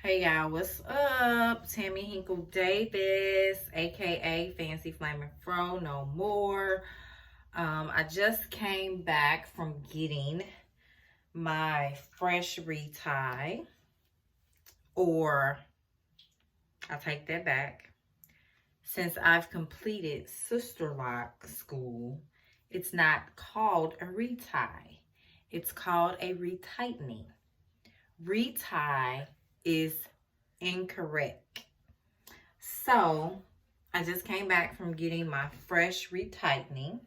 Hey y'all, what's up? Tammy Hinkle-Davis, aka Fancy Flaming Fro, no more. I just came back from getting my fresh retie, or I take that back. Since I've completed Sisterlock school, it's not called a retie. It's called a retightening. Retie is incorrect. So I just came back from getting my fresh retightening.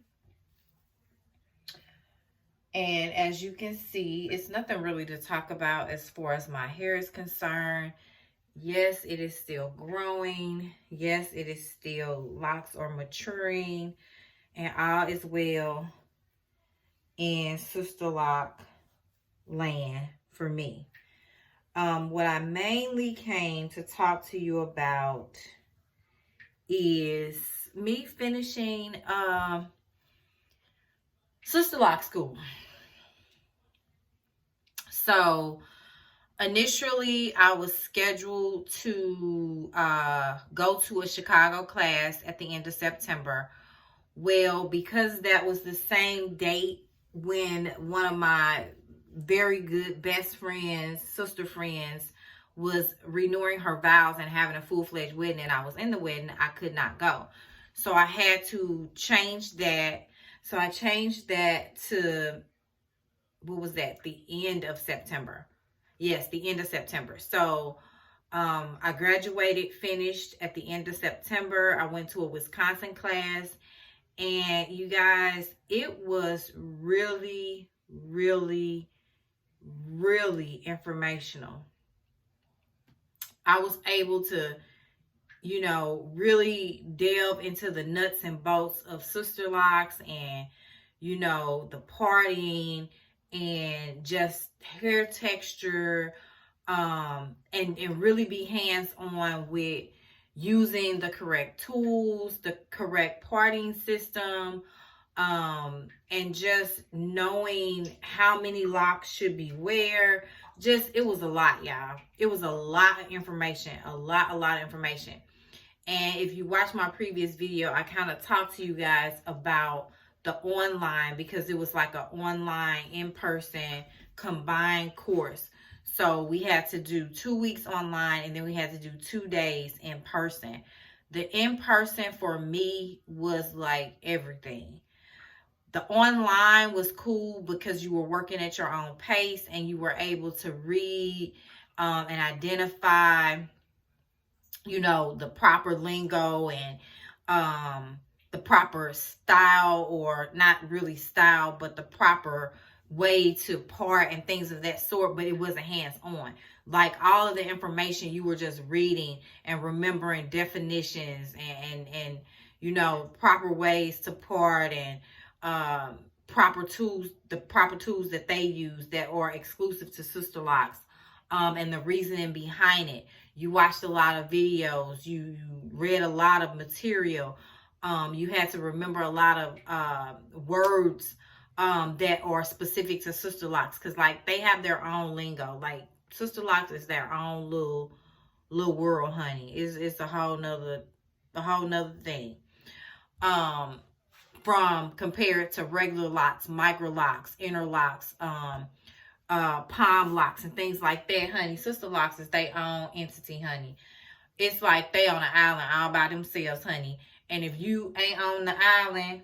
And as you can see, it's nothing really to talk about as far as my hair is concerned. Yes, it is still growing. Yes, it is still locks are maturing. And all is well in Sisterlock land for me. What I mainly came to talk to you about is me finishing Sisterlock school. So initially I was scheduled to go to a Chicago class at the end of September. Well, because that was the same date when one of my very good best friends, sister friends, was renewing her vows and having a full-fledged wedding, and I was in the wedding, I could not go. So I had to change that. So I changed that to, what was that? The end of September. Yes, the end of September. So I graduated, finished at the end of September. I went to a Wisconsin class, and you guys, it was really, really, really informational. I was able to, really delve into the nuts and bolts of Sisterlocks and, the parting and just hair texture, and really be hands-on with using the correct tools, the correct parting system, and just knowing how many locks should be where. It was a lot, y'all. It was a lot of information, a lot of information. And if you watch my previous video, I kind of talked to you guys about the online, because it was like an online, in-person, combined course. So we had to do 2 weeks online, and then we had to do 2 days in person. The in-person for me was like everything. The online was cool because you were working at your own pace and you were able to read and identify, the proper lingo and the proper style, or not really style, but the proper way to part and things of that sort. But it wasn't hands-on. Like, all of the information you were just reading and remembering definitions and proper ways to part and proper tools, the proper tools that they use that are exclusive to Sisterlocks, and the reasoning behind it. You watched a lot of videos, you read a lot of material, you had to remember a lot of words that are specific to Sisterlocks, because like they have their own lingo. Like, Sisterlocks is their own little world, honey. It's a whole nother thing. From compared to regular locks, micro locks, inner locks, palm locks, and things like that, honey. Sisterlocks is their own entity, honey. It's like they on an island all by themselves, honey. And if you ain't on the island,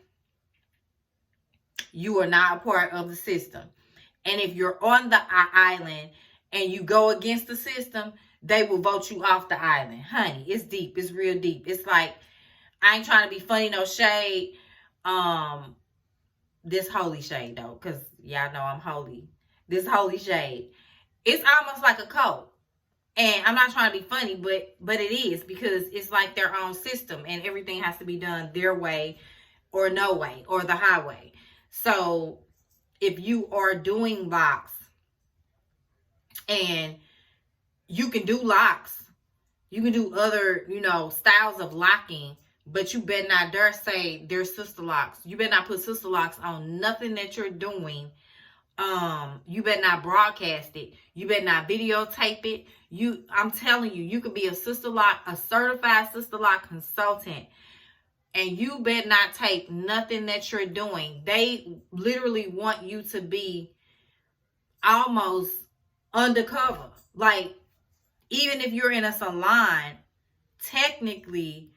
you are not a part of the system. And if you're on the island and you go against the system, they will vote you off the island, honey. It's deep. It's real deep. It's like, I ain't trying to be funny, no shade. This holy shade though, because y'all know I'm holy. This holy shade, it's almost like a cult. And I'm not trying to be funny, but it is, because it's like their own system and everything has to be done their way or no way, or the highway. So if you are doing locks, and you can do locks, you can do other, styles of locking, but you better not dare say they're Sisterlocks. You better not put Sisterlocks on nothing that you're doing You better not broadcast it. You better not videotape it. I'm telling you, you could be a Sisterlock, a certified Sisterlock consultant, and you better not tape nothing that you're doing. They literally want you to be almost undercover. Like, even if you're in a salon, technically,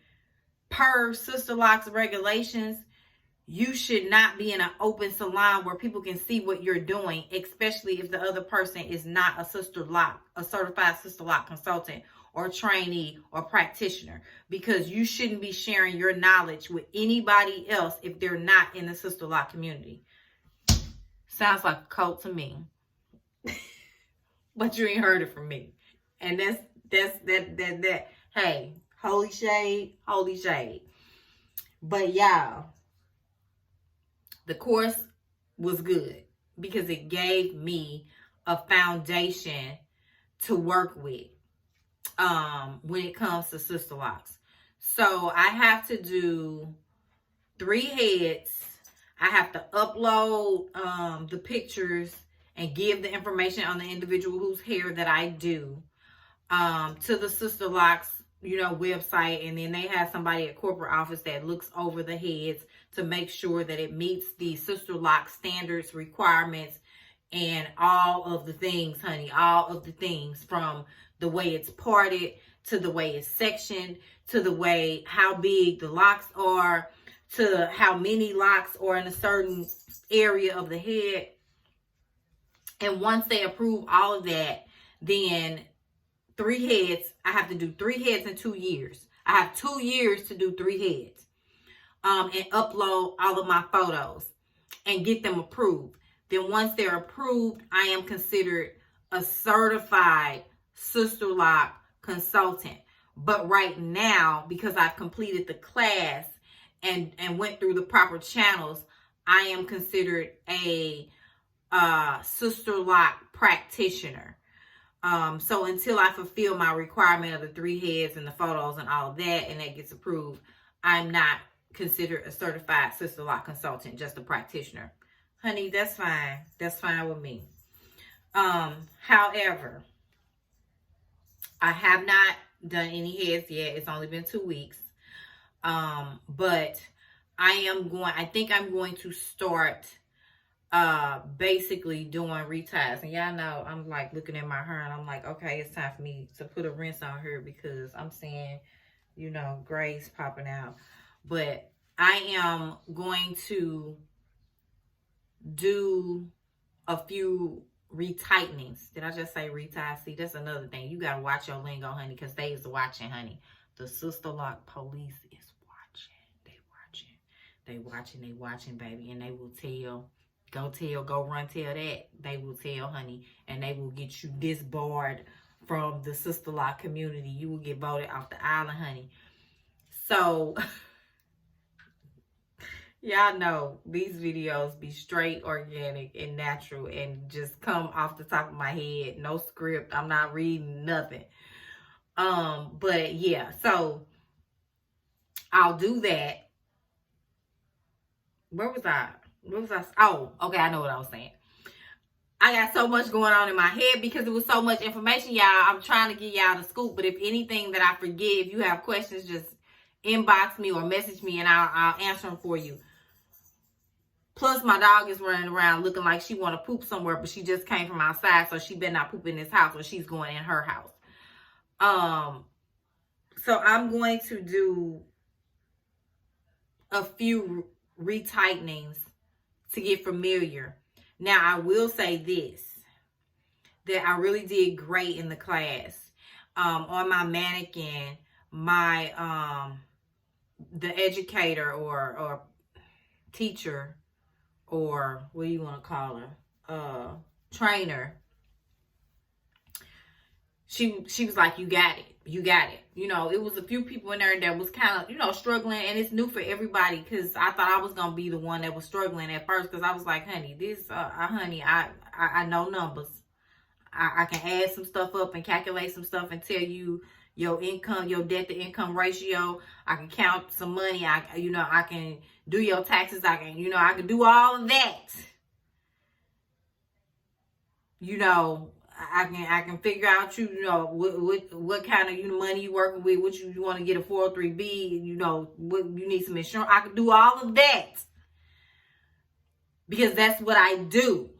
per Sisterlock's regulations, you should not be in an open salon where people can see what you're doing, especially if the other person is not a Sisterlock, a certified Sisterlock consultant or trainee or practitioner, because you shouldn't be sharing your knowledge with anybody else if they're not in the Sisterlock community. Sounds like a cult to me. But you ain't heard it from me. And that. Hey, holy shade, holy shade. But y'all, the course was good because it gave me a foundation to work with when it comes to Sisterlocks. So I have to do 3 heads. I have to upload the pictures and give the information on the individual whose hair that I do to the Sisterlocks, website. And then they have somebody at corporate office that looks over the heads to make sure that it meets the Sisterlock standards, requirements, and all of the things, honey, all of the things, from the way it's parted to the way it's sectioned, to the way how big the locks are, to how many locks are in a certain area of the head. And once they approve all of that, then 3 heads, I have to do 3 heads in 2 years. I have 2 years to do 3 heads. And upload all of my photos and get them approved. Then once they're approved, I am considered a certified Sisterlock consultant. But right now, because I've completed the class and went through the proper channels, I am considered a Sisterlock practitioner. So until I fulfill my requirement of the 3 heads and the photos and all of that, and that gets approved, I'm not considered a certified Sisterlock consultant, just a practitioner. Honey, that's fine. That's fine with me. However, I have not done any heads yet. It's only been 2 weeks. But I think I'm going to start basically doing reties. And y'all know I'm like looking at my hair and I'm like, okay, it's time for me to put a rinse on here because I'm seeing, grays popping out. But I am going to do a few retightenings. Did I just say reties? See, that's another thing. You got to watch your lingo, honey, because they is watching, honey. The Sisterlock police is watching. They watching, baby. And they will tell. Go run tell that. They will tell, honey. And they will get you disbarred from the Sisterlock community. You will get voted off the island, honey. So, y'all know these videos be straight, organic, and natural, and just come off the top of my head. No script. I'm not reading nothing. But yeah, so I'll do that. Where was I? Oh, okay, I know what I was saying. I got so much going on in my head because it was so much information, y'all. I'm trying to get y'all the scoop, but if anything that I forget, if you have questions, just inbox me or message me and I'll answer them for you. Plus, my dog is running around looking like she want to poop somewhere, but she just came from outside, so she better not poop in this house or she's going in her house. So I'm going to do a few retightenings to get familiar. Now, I will say this, that I really did great in the class. On my mannequin, the educator or teacher, or what do you want to call her, trainer, she was like, you got it. It was a few people in there that was kind of, struggling, and it's new for everybody, because I thought I was going to be the one that was struggling at first, because I was like, honey, I know numbers. I can add some stuff up and calculate some stuff and tell you your income, your debt to income ratio. I can count some money. I can do your taxes. I can do all of that. you know, I can figure out, you know, what kind of, you know, money you working with, what you want to get a 403B, you know, what you need some insurance. I can do all of that because that's what I do.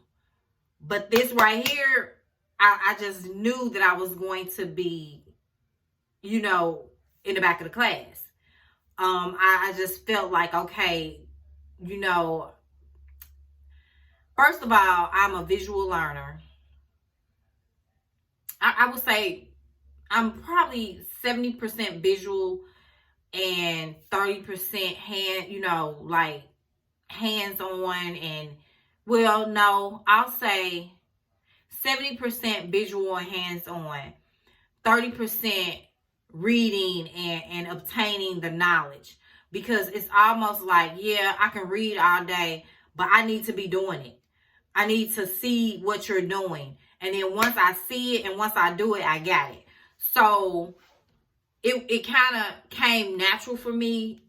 But this right here, I just knew that I was going to be, you know, in the back of the class. I just felt like, okay, you know, first of all, I'm a visual learner. I would say I'm probably 70% visual and 30% hand, you know, like hands-on. And well, no, I'll say 70% visual and hands-on, 30% reading and obtaining the knowledge. Because it's almost like, yeah, I can read all day, but I need to be doing it. I need to see what you're doing. And then once I see it and once I do it, I got it. So it kind of came natural for me,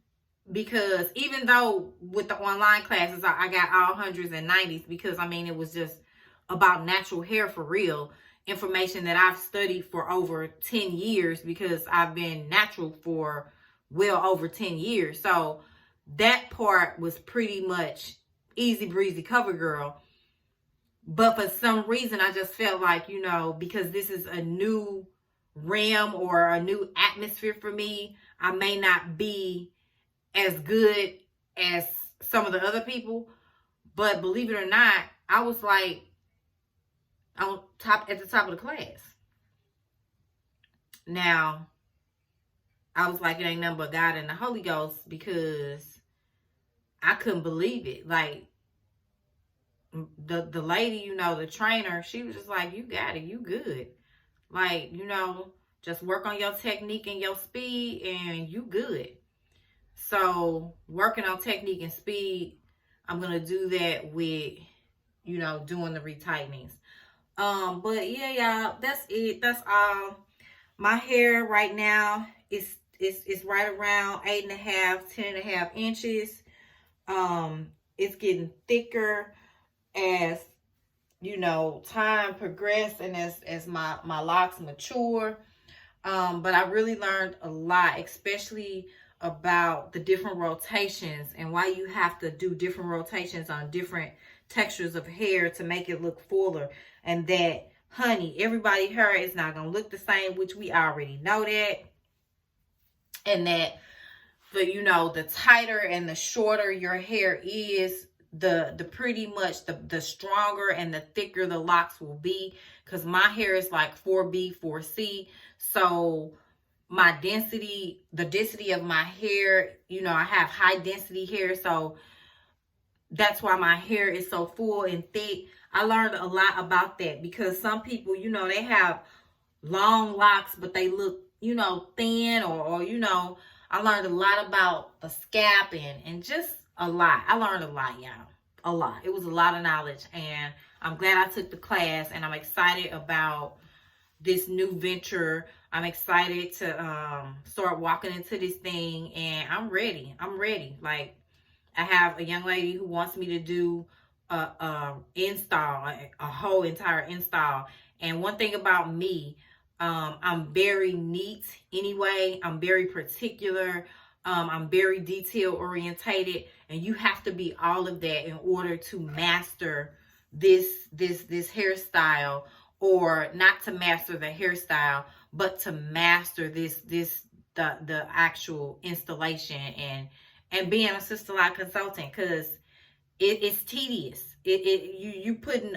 because even though with the online classes, I got all hundreds and 90s, because I mean, it was just about natural hair for real, information that I've studied for over 10 years, because I've been natural for well over 10 years. So that part was pretty much easy breezy, cover girl. But for some reason, I just felt like, you know, because this is a new realm or a new atmosphere for me, I may not be as good as some of the other people. But believe it or not, I was like at the top of the class. Now, I was like, it ain't nothing but God and the Holy Ghost, because I couldn't believe it. Like, the lady, you know, the trainer, she was just like, you got it, you good. Like, you know, just work on your technique and your speed and you good. So working on technique and speed, I'm going to do that with, you know, doing the retightnings. But yeah, y'all, that's it. That's all. My hair right now is right around 8.5, 10.5 inches. It's getting thicker as, you know, time progresses and as my locks mature. But I really learned a lot, especially about the different rotations and why you have to do different rotations on different textures of hair to make it look fuller. And that, honey, everybody's hair is not going to look the same, which we already know that. And that, you know, the tighter and the shorter your hair is, the pretty much the stronger and the thicker the locks will be. Because my hair is like 4B, 4C. So my density, the density of my hair, you know, I have high density hair. So that's why my hair is so full and thick. I learned a lot about that, because some people, you know, they have long locks, but they look, you know, thin, or you know, I learned a lot about the scalp and just a lot. I learned a lot, y'all. A lot. It was a lot of knowledge, and I'm glad I took the class, and I'm excited about this new venture. I'm excited to start walking into this thing, and I'm ready. I'm ready. Like, I have a young lady who wants me to do a whole entire install. And one thing about me, I'm very neat anyway. I'm very particular. I'm very detail orientated, and you have to be all of that in order to master this hairstyle, or not to master the hairstyle, but to master the actual installation and being a Sisterlock consultant, because it's tedious. You putting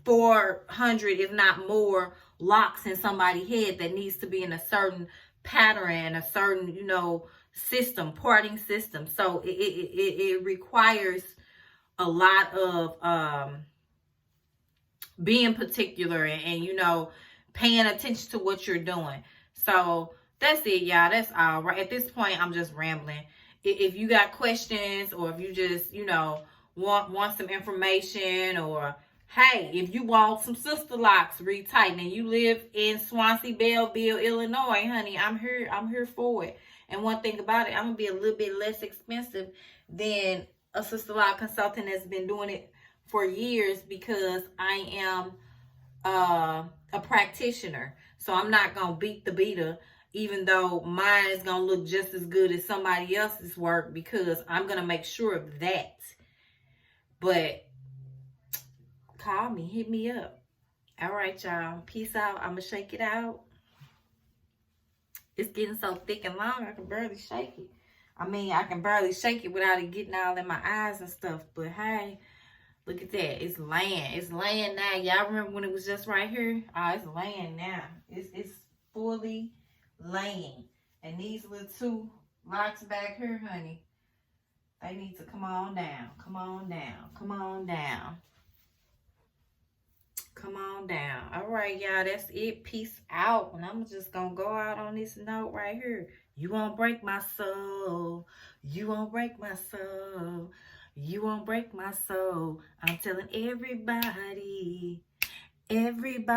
400, if not more, locks in somebody's head that needs to be in a certain pattern and a certain, you know, system, parting system. So it requires a lot of being particular and, you know, paying attention to what you're doing. So that's it, y'all. That's all right. At this point, I'm just rambling. If you got questions, or if you just, you know, want some information, or hey, if you want some Sisterlocks retightening, you live in Swansea, Belleville, Illinois, honey, I'm here for it. And one thing about it, I'm gonna be a little bit less expensive than a Sisterlock consultant that's been doing it for years because I am a practitioner. So I'm not going to beat the beater, even though mine is going to look just as good as somebody else's work, because I'm going to make sure of that. But call me, hit me up. All right, y'all. Peace out. I'm going to shake it out. It's getting so thick and long, I can barely shake it. I mean, I can barely shake it without it getting all in my eyes and stuff. But hey, look at that. It's laying. It's laying now. Y'all remember when it was just right here? Oh, it's laying now. It's fully laying. And these little two locks back here, honey, they need to come on down. Come on down. Come on down. Come on down. All right, y'all. That's it. Peace out. And I'm just going to go out on this note right here. You won't break my soul. You won't break my soul. You won't break my soul. I'm telling everybody. Everybody.